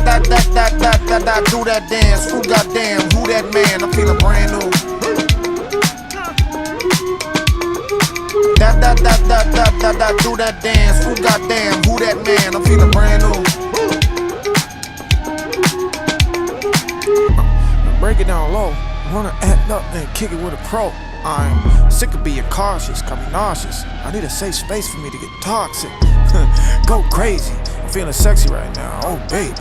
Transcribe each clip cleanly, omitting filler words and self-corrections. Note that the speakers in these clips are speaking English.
That, do that dance. Who goddamn, who that man? I'm feeling brand new. That, do that dance. Who goddamn, who that man? I'm feeling brand new. Now break it down low. Wanna act up and kick it with a pro. I'm sick of being cautious, got me nauseous. I need a safe space for me to get toxic. Go crazy, I'm feeling sexy right now, oh baby.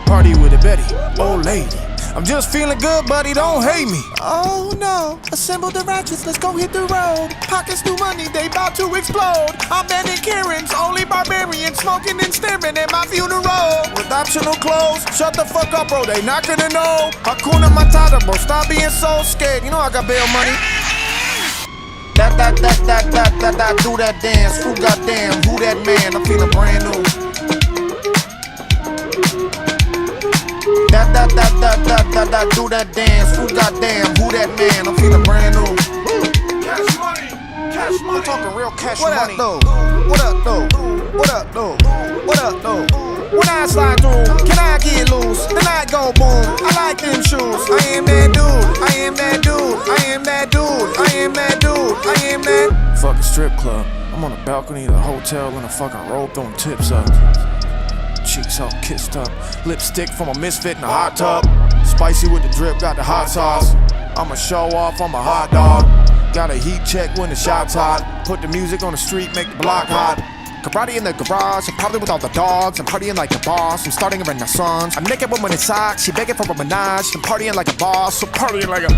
Party with a Betty, old lady. I'm just feeling good, buddy, don't hate me. Oh no, assemble the ratchets, let's go hit the road. Pockets new money, they about to explode. I'm banning Karens, only barbarians, smoking and staring at my funeral. With optional clothes, shut the fuck up, bro, they not gonna know. Hakuna Matata, bro, stop being so scared. You know I got bail money. That, do that dance. Who goddamn, who that man? I'm feeling brand new. That, do that dance. Who goddamn, who that man? I'm feeling brand new. Cash money, cash money. I'm talking real cash money. What up, though? What up, though? What up, though? What up, though? When I slide through, can I get loose? The night go boom. I like them shoes. I am that dude. I am that dude. I am that dude. I am that dude. I am that. Fucking strip club. I'm on the balcony of the hotel in a fucking robe throwing tips up. Cheeks all kissed up. Lipstick from a misfit in a hot tub. Spicy with the drip, got the hot sauce. I'ma show off, I'm a hot dog. Got a heat check when the shot's hot. Put the music on the street, make the block hot. Karate in the garage, and probably with all the dogs. I'm partying like a boss, I'm starting a renaissance. I'm naked with money socks, she begging for a menage. I'm partying like a boss, so partying like a...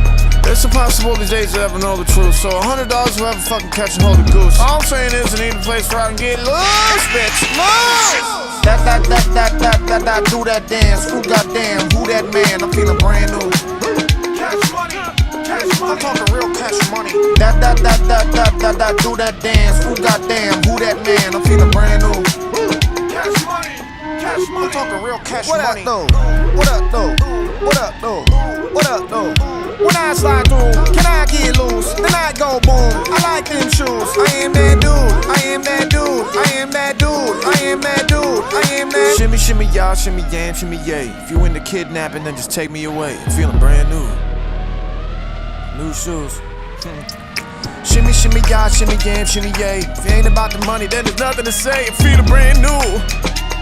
It's impossible these days to ever know the truth. So $100 whoever fucking catch and hold a goose. All I'm saying is I need a place where I can get loose, bitch, loose! That, do that dance. Who goddamn, who that man? I'm feeling brand new. Cash money, cash money. I'm talking real cash money. That, do that dance. Who goddamn, who that man? I'm feeling brand new. Cash money, cash money. I'm talking real cash money. What up, though? What up, though? What up, though? What up, though? When I slide through, can I get loose? The night go boom. I like them shoes. I am that dude. I am that dude. I am that dude. I am that dude. I am that. Shimmy, shimmy, y'all, shimmy, yam, shimmy, yay. If you into kidnapping, then just take me away. I'm feeling brand new. New shoes. Shimmy, shimmy, y'all, shimmy, yam, shimmy, yay. If you ain't about the money, then there's nothing to say. I'm feeling brand new.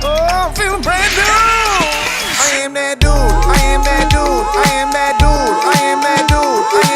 Oh, I'm feeling brand new. I am that dude. I am that dude. I am that dude. I am that dude. I